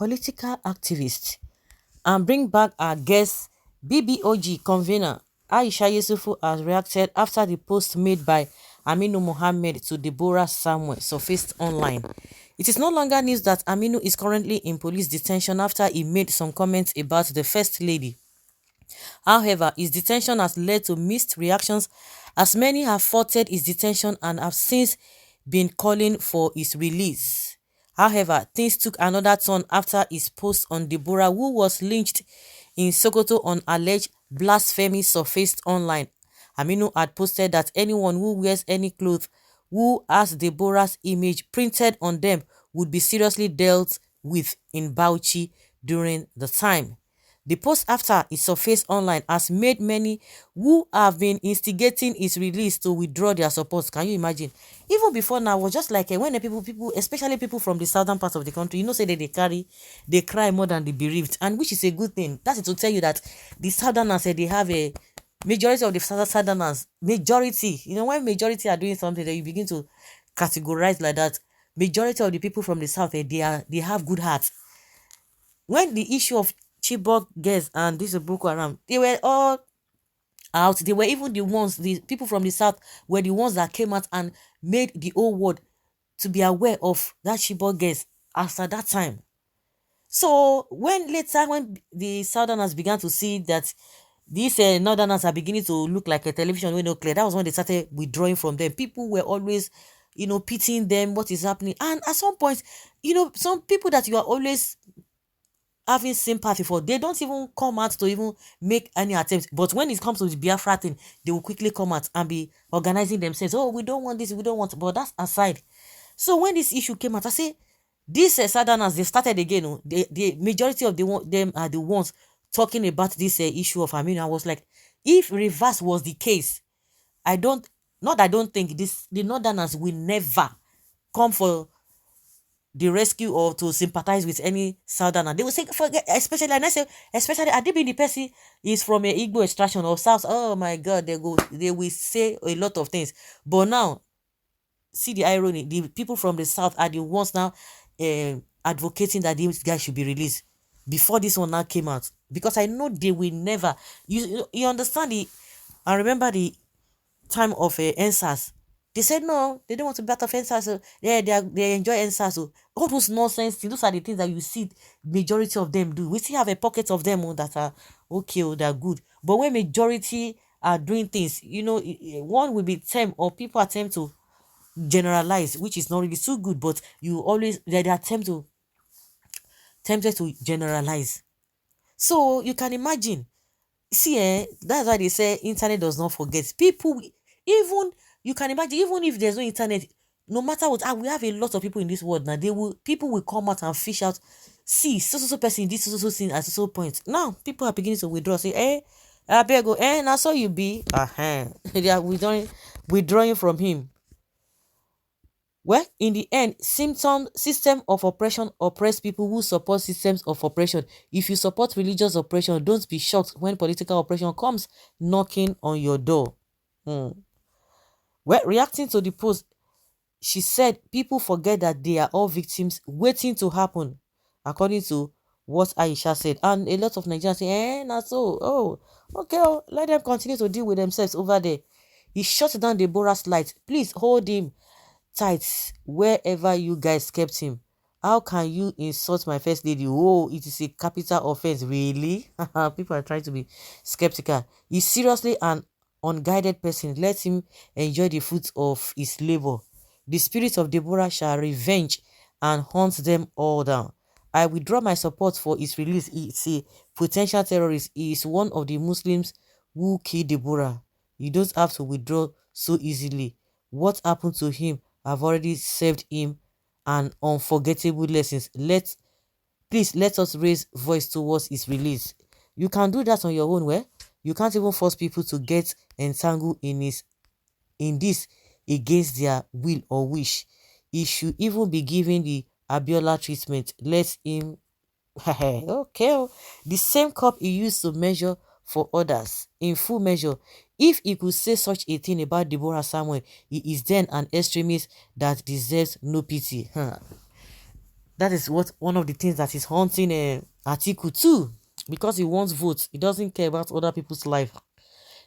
political activist, and bring back our guest BBOG convener Aisha Yusufu has reacted after the post made by Aminu Mohammed to Deborah Samuel surfaced online. It is no longer news that Aminu is currently in police detention after he made some comments about the First Lady. However, his detention has led to mixed reactions as many have faulted his detention and have since been calling for his release. However, things took another turn after his post on Deborah, who was lynched in Sokoto on alleged blasphemy, surfaced online. Aminu had posted that anyone who wears any clothes who has Deborah's image printed on them would be seriously dealt with in Bauchi during the time. The post after it surfaced online has made many who have been instigating its release to withdraw their support. Can you imagine? Even before now, was just like when the people, especially people from the southern part of the country, say that they cry more than the bereaved, and which is a good thing. That's to tell you that the southerners they have a majority of the southerners, majority. When majority are doing something, that you begin to categorize like that. Majority of the people from the south, they have good hearts. When the issue of Chibok girls and this Boko Haram, they were all out. They were even the ones, the people from the south were the ones that came out and made the whole world to be aware of that Chibok girls after that time. So when the southerners began to see that these northerners are beginning to look like a television window clear, that was when they started withdrawing from them. People were always, pitying them, what is happening. And at some point, some people that you are always having sympathy for, they don't even come out to even make any attempt. But when it comes to the Biafra thing, they will quickly come out and be organizing themselves. Oh, we don't want this, we don't want. But that's aside. So when this issue came out, I say these southerners, they started again. The majority of them are the ones talking about this issue of Aminu. I was like, if reverse was the case, I don't think the northerners will never come for the rescue or to sympathize with any southerner. They will say, forget, especially, and I say, especially, Adibi the person is from a Igbo extraction or South. Oh my God, they will say a lot of things. But now, see the irony, the people from the South are the ones now advocating that these guys should be released before this one now came out. Because I know they will never, you understand I remember the time of NSAS. They said no, they don't want to battle fences. So yeah, they enjoy NSAS. So all those nonsense, those are the things that you see majority of them do. We still have a pocket of them that are okay, that are good. But when majority are doing things, one will be attempt or people attempt to generalize, which is not really so good, but you always they attempt to tempted to generalize. So you can imagine. See, that's why they say internet does not forget. People, even you can imagine, even if there's no internet, no matter what, we have a lot of people in this world now. People will come out and fish out. See, so person, this so thing at so point. Now people are beginning to withdraw. Say, I better go. Now so you be, they are withdrawing from him. Well, in the end, system of oppression oppress people who support systems of oppression. If you support religious oppression, don't be shocked when political oppression comes knocking on your door. Well, reacting to the post, she said people forget that they are all victims waiting to happen, according to what Aisha said. And a lot of Nigerians say, not so. Oh, okay, let them continue to deal with themselves over there. He shut down Deborah's light. Please hold him tight wherever you guys kept him. How can you insult my first lady? Oh, it is a capital offense. Really? People are trying to be skeptical. He's seriously an unguided person. Let him enjoy the fruits of his labor. The spirit of Deborah shall revenge and hunt them all down. I withdraw my support for his release. He's a potential terrorist. He is one of the Muslims who killed Deborah. You don't have to withdraw so easily. What happened to him? I've already served him an unforgettable lessons. Please let us raise voice towards his release. You can do that on your own way. You can't even force people to get entangled in this against their will or wish. He should even be given the Abiola treatment. Let him okay. The same cup he used to measure for others in full measure. If he could say such a thing about Deborah Samuel, he is then an extremist that deserves no pity. That is what one of the things that is haunting Atiku too, because he wants votes. He doesn't care about other people's life.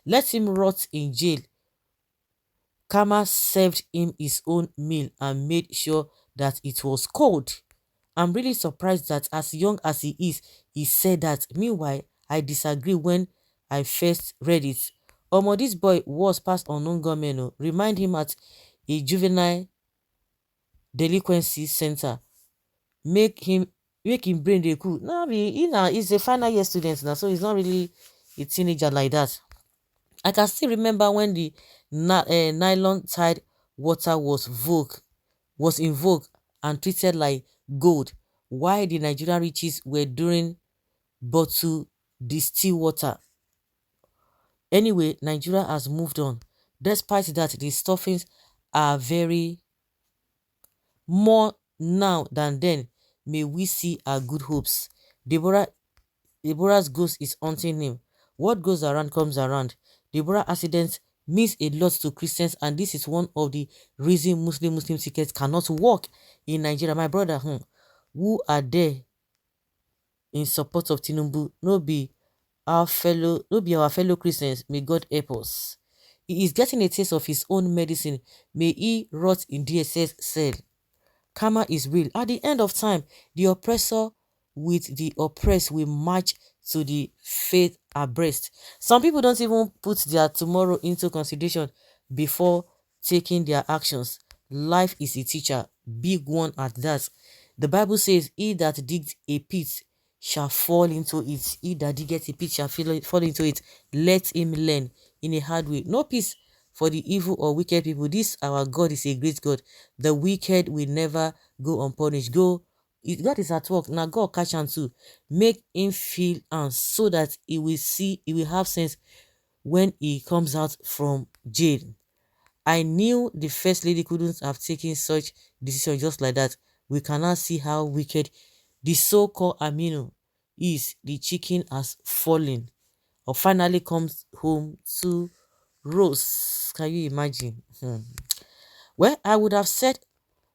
Let him rot in jail. Kama served him his own meal and made sure that it was cold. I'm really surprised that as young as he is, he said that. Meanwhile, I disagree when I first read it. Omo, this boy was past unknown gunmen. Oh. Remind him at a juvenile delinquency center. Make him brain dey cool. No, he's a final year student now, so he's not really a teenager like that. I can still remember when the nylon tied water was in vogue and treated like gold, while the Nigerian riches were during bottled distilled water. Anyway, Nigeria has moved on. Despite that, the stuffings are very more now than then. May we see our good hopes. Deborah's ghost is haunting him. What goes around comes around. Deborah accident means a lot to Christians, and this is one of the reasons Muslim tickets cannot work in Nigeria. My brother, who are there in support of Tinubu, no be our fellow Christians. May God help us. He is getting a taste of his own medicine. May he rot in DSS cell. Karma is real. At the end of time, the oppressor with the oppressed will march to the faith abreast. Some people don't even put their tomorrow into consideration before taking their actions. Life is a teacher, big one at that. The Bible says, he that digs a pit shall fall into it. He that diggeth a pit shall fall into it. Let him learn in a hard way. No peace for the evil or wicked people. This our God is a great God. The wicked will never go unpunished. God is at work. Now God catch him too. Make him feel and so that he will have sense when he comes out from jail. I knew the first lady couldn't have taken such decision just like that. We cannot see how wicked the so-called Aminu is. The chicken has fallen or finally comes home to roast. Can you imagine? Well, I would have said,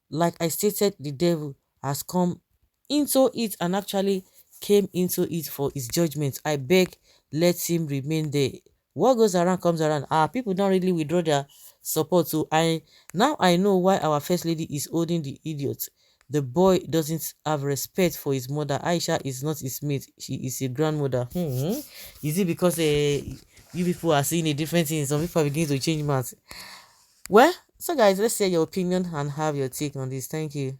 like I stated, the devil has come into it and actually came into it for his judgment. I beg, let him remain there. What goes around comes around. People don't really withdraw their support. So now I know why our first lady is holding the idiot. The boy doesn't have respect for his mother. Aisha is not his mate. She is a grandmother. Is it because you people are seeing a different thing? Some people are beginning to change maths. Well, so guys, let's hear your opinion and have your take on this. Thank you.